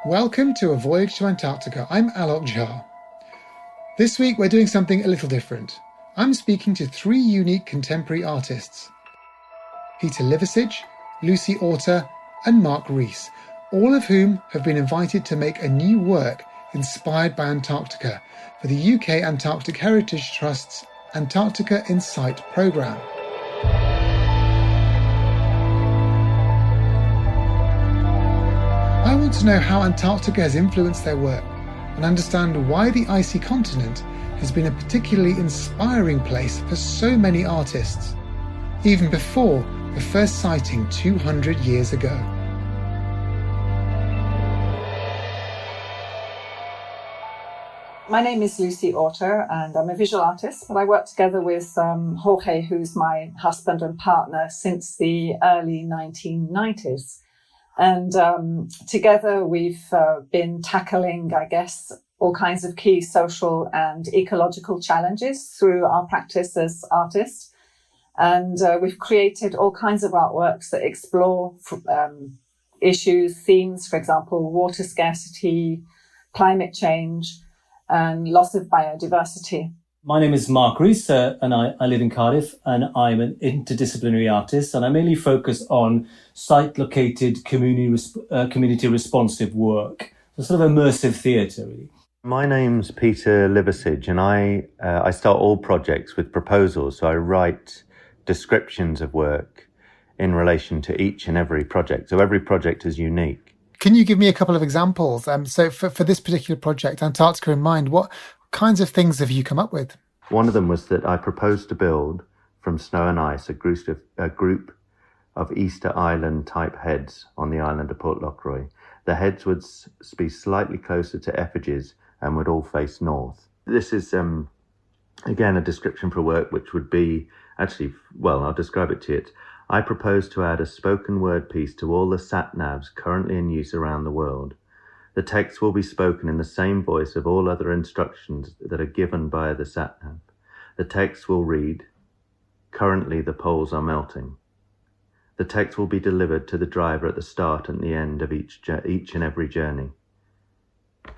Welcome to A Voyage to Antarctica. I'm Alok Jha. This week we're doing something a little different. I'm speaking to three unique contemporary artists. Peter Liversidge, Lucy Orta and Marc Rees, all of whom have been invited to make a new work inspired by Antarctica for the UK Antarctic Heritage Trust's Antarctica in Sight programme. I want to know how Antarctica has influenced their work and understand why the icy continent has been a particularly inspiring place for so many artists, even before the first sighting 200 years ago. My name is Lucy Orta and I'm a visual artist, but I work together with Jorge, who's my husband and partner since the early 1990s. And together we've been tackling, I guess, all kinds of key social and ecological challenges through our practice as artists. And we've created all kinds of artworks that explore issues, themes, for example, water scarcity, climate change, and loss of biodiversity. My name is Marc Rees and I live in Cardiff, and I'm an interdisciplinary artist, and I mainly focus on site-located community responsive work, so sort of immersive theatre, really. My name's Peter Liversidge, and I start all projects with proposals, so I write descriptions of work in relation to each and every project, so every project is unique. Can you give me a couple of examples? So for this particular project, Antarctica in mind, what kinds of things have you come up with? One of them was that I proposed to build from snow and ice a group of Easter Island type heads on the island of Port Lockroy. The heads would be slightly closer to effigies and would all face north. This is, again, a description for work which would be, I'll describe it to you. I propose to add a spoken word piece to all the sat-navs currently in use around the world. The text will be spoken in the same voice of all other instructions that are given by the sat-nav. The text will read, "Currently the poles are melting." The text will be delivered to the driver at the start and the end of each and every journey.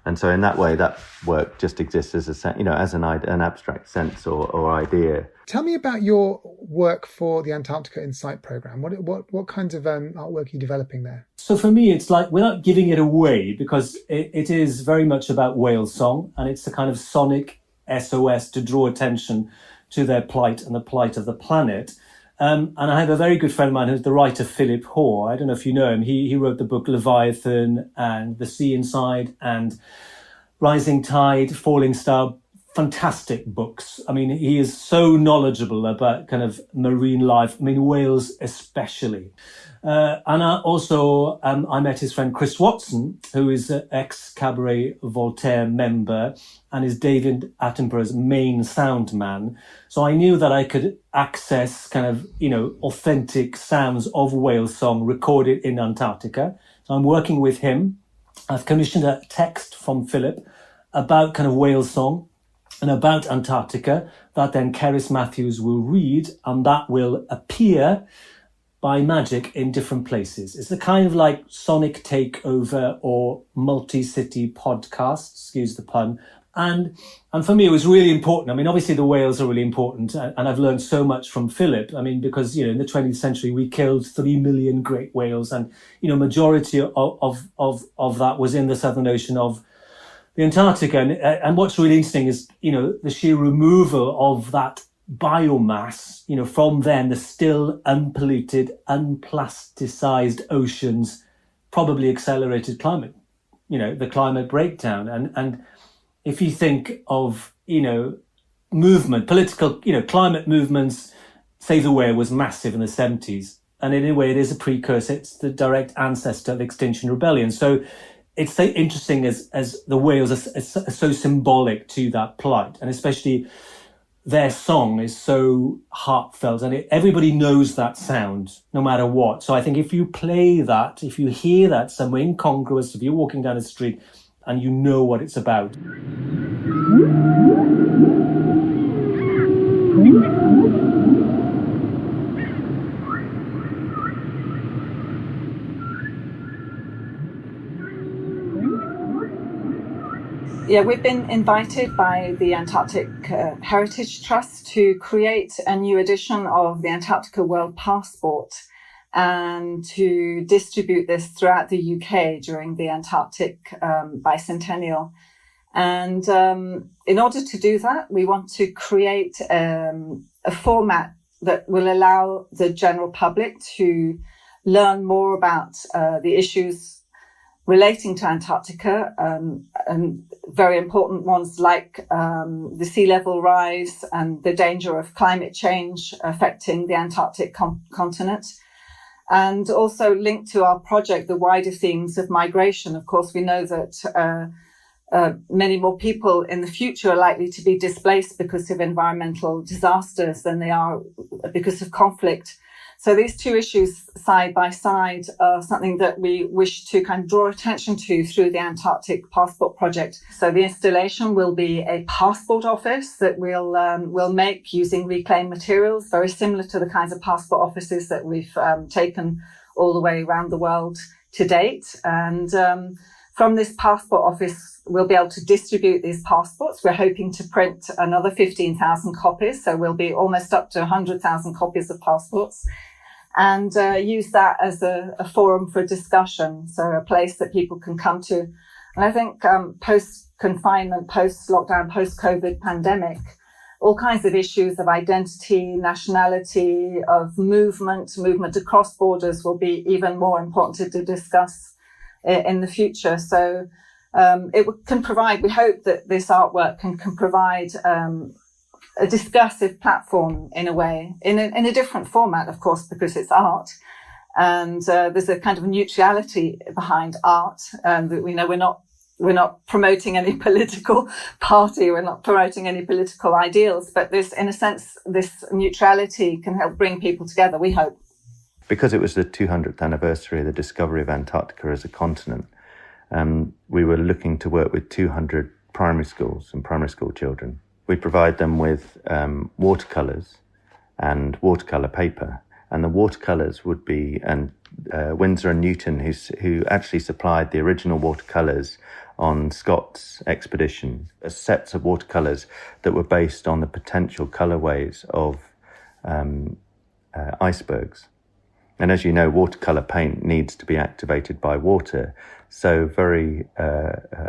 And so in that way, that work just exists as an abstract sense or idea. Tell me about your work for the Antarctica in Sight programme. What kinds of artwork are you developing there? So for me, it's like, without giving it away, because it is very much about whale song, and it's a kind of sonic SOS to draw attention to their plight and the plight of the planet. And I have a very good friend of mine who's the writer Philip Hoare. I don't know if you know him. He wrote the book Leviathan and The Sea Inside and Rising Tide, Falling Star. Fantastic books. I mean, he is so knowledgeable about kind of marine life. I mean, whales especially. And I met his friend Chris Watson, who is an ex-Cabaret Voltaire member and is David Attenborough's main sound man. So I knew that I could access kind of, authentic sounds of whale song recorded in Antarctica. So I'm working with him. I've commissioned a text from Philip about kind of whale song and about Antarctica that then Cerys Matthews will read, and that will appear by magic in different places. It's a kind of like sonic takeover or multi-city podcast, excuse the pun. And for me, it was really important. I mean, obviously the whales are really important, and I've learned so much from Philip. I mean, because, in the 20th century, we killed 3 million great whales, and, majority of that was in the Southern Ocean of the Antarctica. And what's really interesting is, the sheer removal of that biomass, from then the still unpolluted, unplasticized oceans probably accelerated climate, the climate breakdown. And if you think of, political, climate movements, Save the Whale was massive in the 70s. And in a way, it is a precursor. It's the direct ancestor of Extinction Rebellion. So it's so interesting as the whales are so symbolic to that plight. And especially their song is so heartfelt, and everybody knows that sound no matter what. So I think if you play that, if you hear that somewhere incongruous, if you're walking down the street and you know what it's about. Yeah, we've been invited by the Antarctic Heritage Trust to create a new edition of the Antarctica World Passport and to distribute this throughout the UK during the Antarctic bicentennial. And in order to do that, we want to create a format that will allow the general public to learn more about the issues relating to Antarctica, and very important ones like the sea level rise and the danger of climate change affecting the Antarctic continent. And also linked to our project, the wider themes of migration. Of course, we know that many more people in the future are likely to be displaced because of environmental disasters than they are because of conflict. So these two issues side by side are something that we wish to kind of draw attention to through the Antarctic Passport Project. So the installation will be a passport office that we'll make using reclaimed materials, very similar to the kinds of passport offices that we've taken all the way around the world to date. And from this passport office, we'll be able to distribute these passports. We're hoping to print another 15,000 copies, so we'll be almost up to 100,000 copies of passports. And use that as a forum for discussion, so a place that people can come to. And I think post-confinement, post-lockdown, post-COVID pandemic, all kinds of issues of identity, nationality, of movement across borders will be even more important to discuss in the future. So it can provide, we hope that this artwork can provide a discursive platform in a way, in a different format, of course, because it's art. And there's a kind of neutrality behind art. That we know we're not promoting any political party, we're not promoting any political ideals, but this, in a sense, this neutrality can help bring people together, we hope. Because it was the 200th anniversary of the discovery of Antarctica as a continent, we were looking to work with 200 primary schools and primary school children. We provide them with watercolours and watercolour paper. And the watercolours would be, and Winsor and Newton, who actually supplied the original watercolours on Scott's expedition, sets of watercolours that were based on the potential colourways of icebergs. And as you know, watercolour paint needs to be activated by water. So very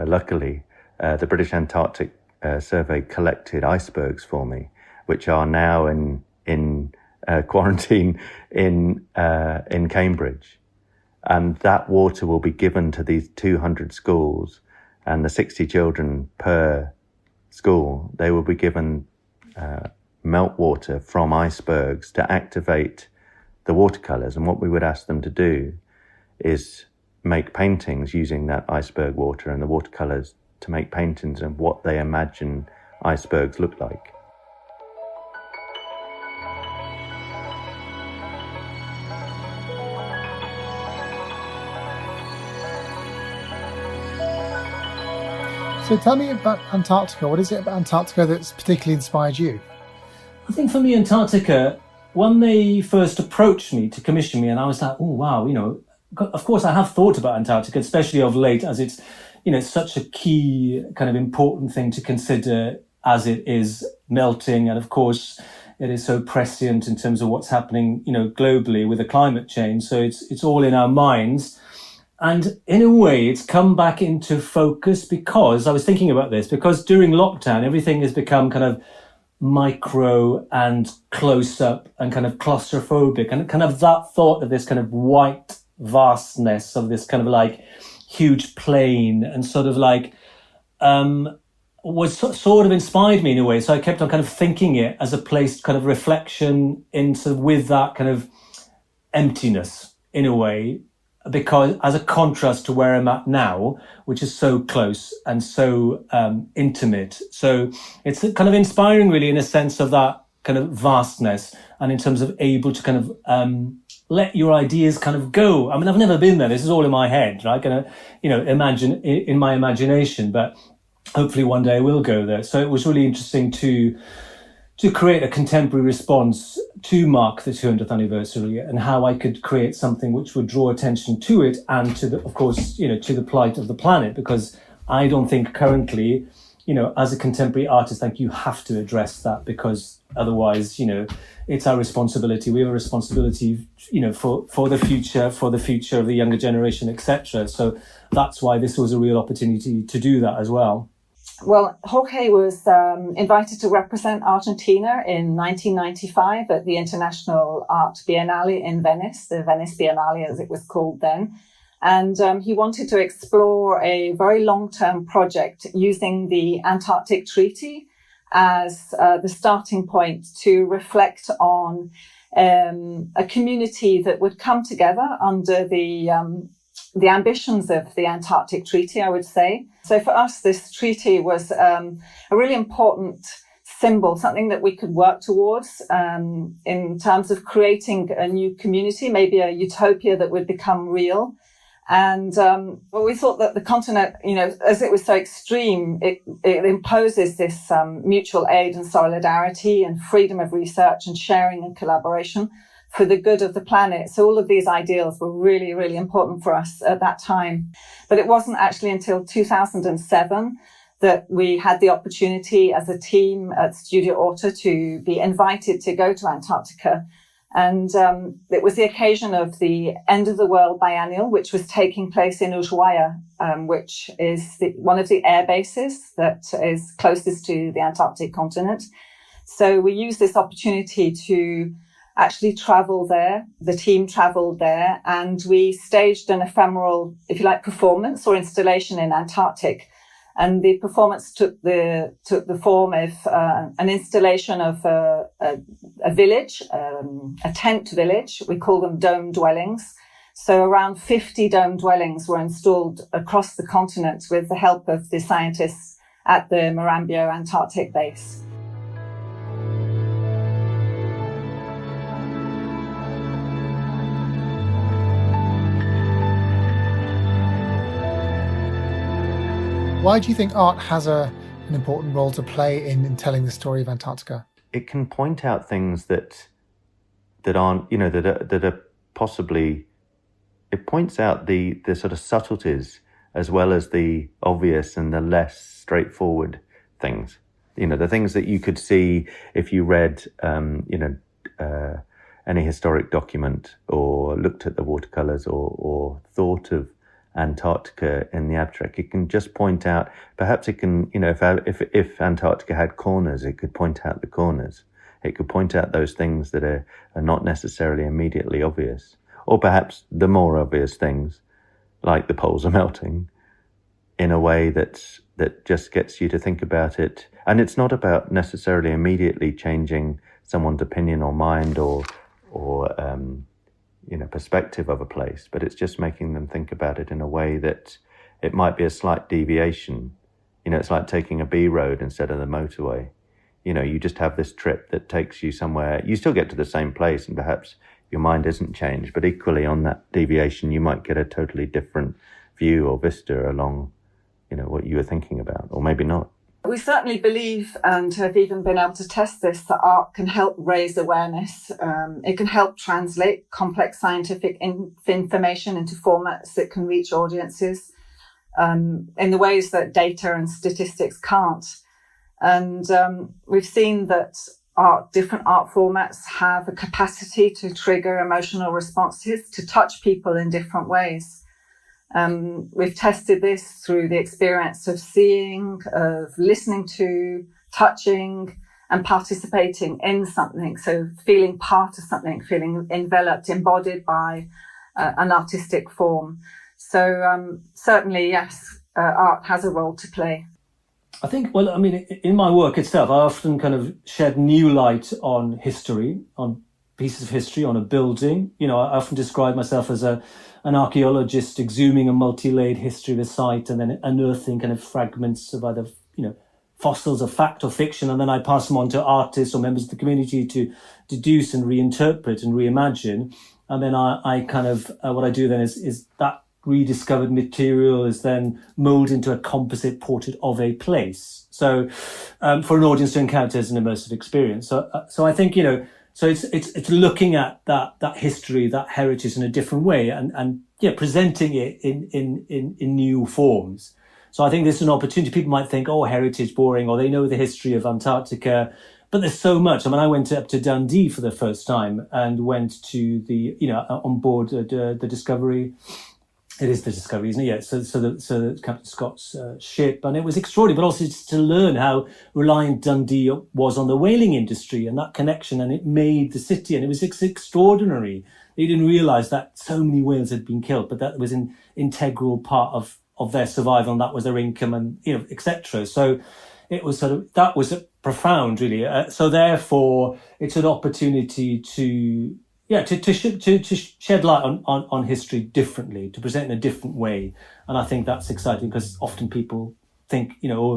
luckily, the British Antarctic Survey collected icebergs for me, which are now in quarantine in Cambridge. And that water will be given to these 200 schools, and the 60 children per school, they will be given meltwater from icebergs to activate the watercolours. And what we would ask them to do is make paintings using that iceberg water and the watercolours to make paintings of what they imagine icebergs look like. So tell me about Antarctica. What is it about Antarctica that's particularly inspired you? I think for me, Antarctica, when they first approached me to commission me, and I was like, oh, wow, of course I have thought about Antarctica, especially of late, as it's, such a key kind of important thing to consider as it is melting. And of course, it is so prescient in terms of what's happening, globally with the climate change. So it's all in our minds. And in a way, it's come back into focus because I was thinking about this, because during lockdown, everything has become kind of micro and close up and kind of claustrophobic, and kind of that thought of this kind of white vastness of this kind of like huge plain and sort of like was sort of inspired me in a way. So I kept on kind of thinking it as a place kind of reflection into with that kind of emptiness in a way, because as a contrast to where I'm at now, which is so close and so intimate. So it's kind of inspiring really in a sense of that kind of vastness, and in terms of able to kind of let your ideas kind of go. I mean, I've never been there. This is all in my head, right? Gonna, imagine in my imagination, but hopefully one day I will go there. So it was really interesting to create a contemporary response to mark the 200th anniversary, and how I could create something which would draw attention to it and to the, of course, to the plight of the planet, because I don't think currently, as a contemporary artist, like, you have to address that, because otherwise, it's our responsibility. We have a responsibility, for the future of the younger generation, etc. So that's why this was a real opportunity to do that as well. Well, Jorge was invited to represent Argentina in 1995 at the International Art Biennale in Venice, the Venice Biennale as it was called then. And he wanted to explore a very long-term project using the Antarctic Treaty as the starting point to reflect on a community that would come together under the ambitions of the Antarctic Treaty, I would say. So for us, this treaty was a really important symbol, something that we could work towards in terms of creating a new community, maybe a utopia that would become real. And we thought that the continent, as it was so extreme, it imposes this mutual aid and solidarity and freedom of research and sharing and collaboration for the good of the planet. So all of these ideals were really, really important for us at that time. But it wasn't actually until 2007 that we had the opportunity as a team at Studio Orta to be invited to go to Antarctica. And it was the occasion of the End of the World Biennial, which was taking place in Ushuaia, which is one of the air bases that is closest to the Antarctic continent. So we used this opportunity to actually travel there. The team traveled there, and we staged an ephemeral, if you like, performance or installation in Antarctic. And the performance took the form of an installation of a village, a tent village. We call them dome dwellings. So around 50 dome dwellings were installed across the continent with the help of the scientists at the Marambio Antarctic base. Why do you think art has an important role to play in telling the story of Antarctica? It can point out things that aren't, that are possibly. It points out the sort of subtleties as well as the obvious and the less straightforward things. The things that you could see if you read, any historic document or looked at the watercolors or thought of Antarctica in the abstract. It can just point out, perhaps it can, if Antarctica had corners, it could point out the corners. It could point out those things that are not necessarily immediately obvious. Or perhaps the more obvious things, like the poles are melting, in a way that just gets you to think about it. And it's not about necessarily immediately changing someone's opinion or mind or perspective of a place, but it's just making them think about it in a way that it might be a slight deviation. It's like taking a B road instead of the motorway. You just have this trip that takes you somewhere. You still get to the same place and perhaps your mind isn't changed, but equally on that deviation, you might get a totally different view or vista along, what you were thinking about, or maybe not. We certainly believe, and have even been able to test this, that art can help raise awareness. It can help translate complex scientific information into formats that can reach audiences in the ways that data and statistics can't. And we've seen that different art formats have a capacity to trigger emotional responses, to touch people in different ways. We've tested this through the experience of seeing, of listening to, touching, and participating in something. So feeling part of something, feeling enveloped, embodied by an artistic form. So certainly, yes, art has a role to play. I think, in my work itself, I often kind of shed new light on history, on pieces of history, on a building. I often describe myself as an archaeologist exhuming a multi-layered history of a site and then unearthing kind of fragments of either, fossils of fact or fiction, and then I pass them on to artists or members of the community to deduce and reinterpret and reimagine. And then I kind of, what I do then is that rediscovered material is then molded into a composite portrait of a place. So for an audience to encounter as an immersive experience. So I think, so it's looking at that history, that heritage in a different way and presenting it in new forms. So I think this is an opportunity. People might think, oh, heritage boring, or they know the history of Antarctica, but there's so much. I mean, I went up to Dundee for the first time and went to the, on board the Discovery. It is the Discovery, isn't it? Yeah. So Captain Scott's ship, and it was extraordinary. But also just to learn how reliant Dundee was on the whaling industry and that connection, and it made the city, and it was extraordinary. They didn't realise that so many whales had been killed, but that was an integral part of their survival, and that was their income, and etc. So it was that was profound, really. So therefore, it's an opportunity to shed light on history differently, to present in a different way. And I think that's exciting, because often people think,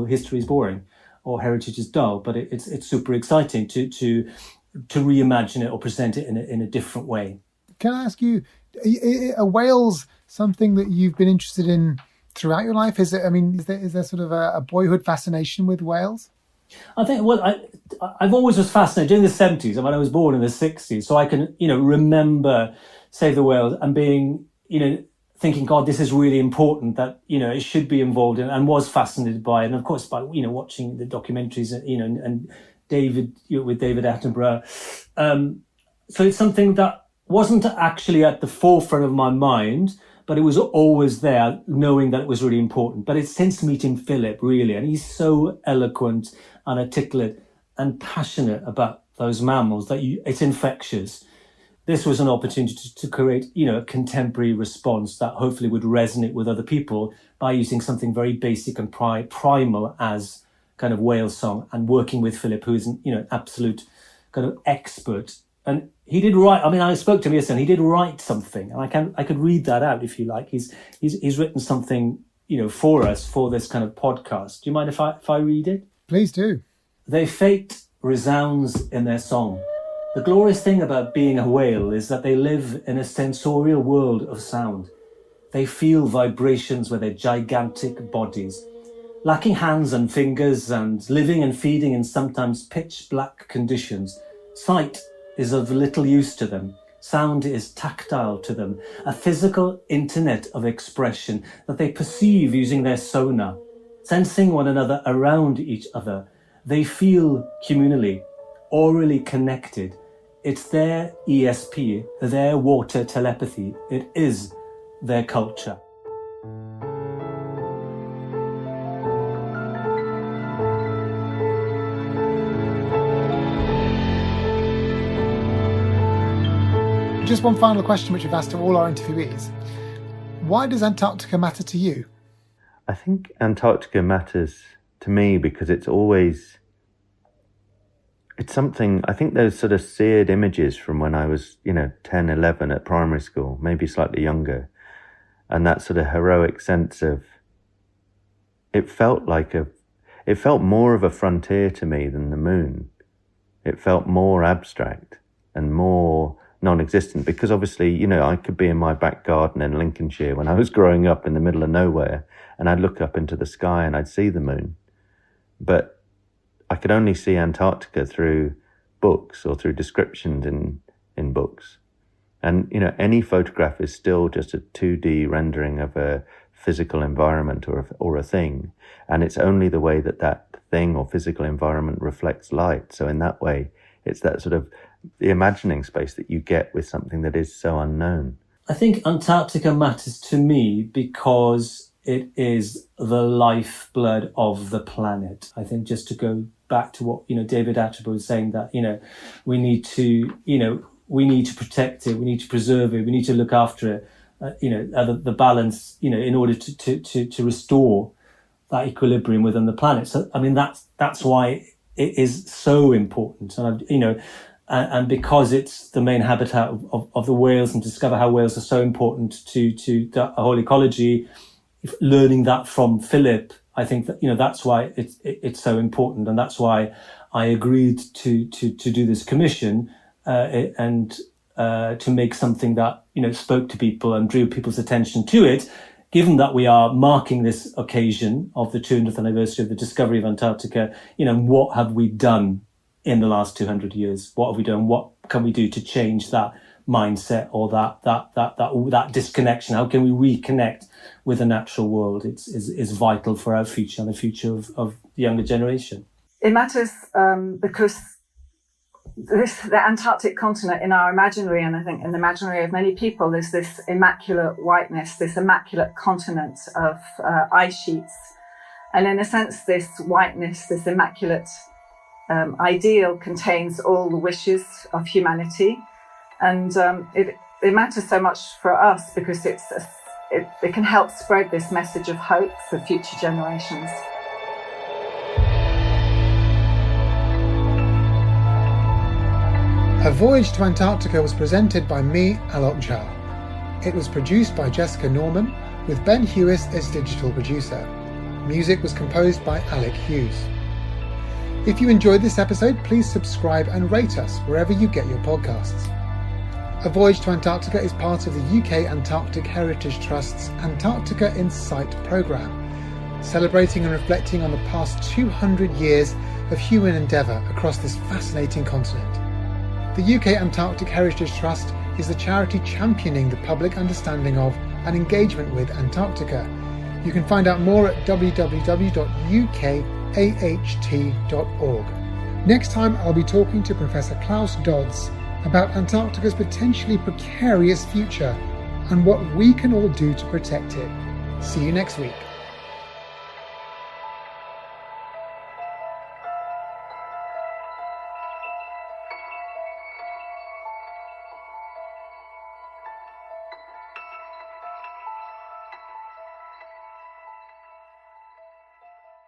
history is boring or heritage is dull, but it's super exciting to reimagine it or present it in a different way. Can I ask you, are whales something that you've been interested in throughout your life? Is there sort of a boyhood fascination with whales? I think, I've always was fascinated during the 70s. I mean, I was born in the 60s, so I can, remember Save the Whales and being, thinking, God, this is really important, that, it should be involved in, and was fascinated by it. And of course, by, watching the documentaries, and David, with David Attenborough. So it's something that wasn't actually at the forefront of my mind, but it was always there, knowing that it was really important. But it's since meeting Philip, really, and he's so eloquent and articulate and passionate about those mammals that it's infectious. This was an opportunity to create, a contemporary response that hopefully would resonate with other people by using something very basic and primal as kind of whale song, and working with Philip, who is an absolute kind of expert. And he did write. I mean, I spoke to him yesterday, and he did write something, and I could read that out if you like. He's written something, for us for this kind of podcast. Do you mind if I read it? Please do. Their fate resounds in their song. The glorious thing about being a whale is that they live in a sensorial world of sound. They feel vibrations with their gigantic bodies, lacking hands and fingers, and living and feeding in sometimes pitch black conditions. Sight is of little use to them. Sound is tactile to them, a physical internet of expression that they perceive using their sonar. Sensing one another around each other, they feel communally, orally connected. It's their ESP, their water telepathy. It is their culture. Just one final question, which we've asked to all our interviewees. Why does Antarctica matter to you? I think Antarctica matters to me because it's something, I think those sort of seared images from when I was, 10, 11 at primary school, maybe slightly younger, and that sort of heroic sense of, it felt more of a frontier to me than the moon. It felt more abstract and more non-existent, because obviously, I could be in my back garden in Lincolnshire when I was growing up in the middle of nowhere, and I'd look up into the sky and I'd see the moon. But I could only see Antarctica through books or through descriptions in books. And, any photograph is still just a 2D rendering of a physical environment or a thing. And it's only the way that thing or physical environment reflects light. So in that way, it's that sort of the imagining space that you get with something that is so unknown. I think Antarctica matters to me because it is the lifeblood of the planet. I think, just to go back to what, David Attenborough was saying, that, we need to protect it, we need to preserve it, we need to look after it, the balance, in order to restore that equilibrium within the planet. So, I mean, that's why it is so important. And, and because it's the main habitat of the whales, and discover how whales are so important to the whole ecology, learning that from Philip, I think that, that's why it's so important. And that's why I agreed to do this commission, and to make something that, spoke to people and drew people's attention to it, given that we are marking this occasion of the 200th anniversary of the discovery of Antarctica. What have we done in the last 200 years? What have we done? What can we do to change that mindset or that disconnection. How can we reconnect with the natural world? Is vital for our future and the future of the younger generation. It matters because the Antarctic continent, in our imaginary, and I think in the imaginary of many people, is this immaculate whiteness, this immaculate continent of ice sheets. And in a sense, this whiteness, this immaculate ideal contains all the wishes of humanity. And it matters so much for us because it can help spread this message of hope for future generations. A Voyage to Antarctica was presented by me, Alok Jha. It was produced by Jessica Norman, with Ben Hewis as digital producer. Music was composed by Alec Hughes. If you enjoyed this episode, please subscribe and rate us wherever you get your podcasts. A Voyage to Antarctica is part of the UK Antarctic Heritage Trust's Antarctica in Sight programme, celebrating and reflecting on the past 200 years of human endeavour across this fascinating continent. The UK Antarctic Heritage Trust is the charity championing the public understanding of and engagement with Antarctica. You can find out more at www.ukaht.org. Next time I'll be talking to Professor Klaus Dodds about Antarctica's potentially precarious future and what we can all do to protect it. See you next week.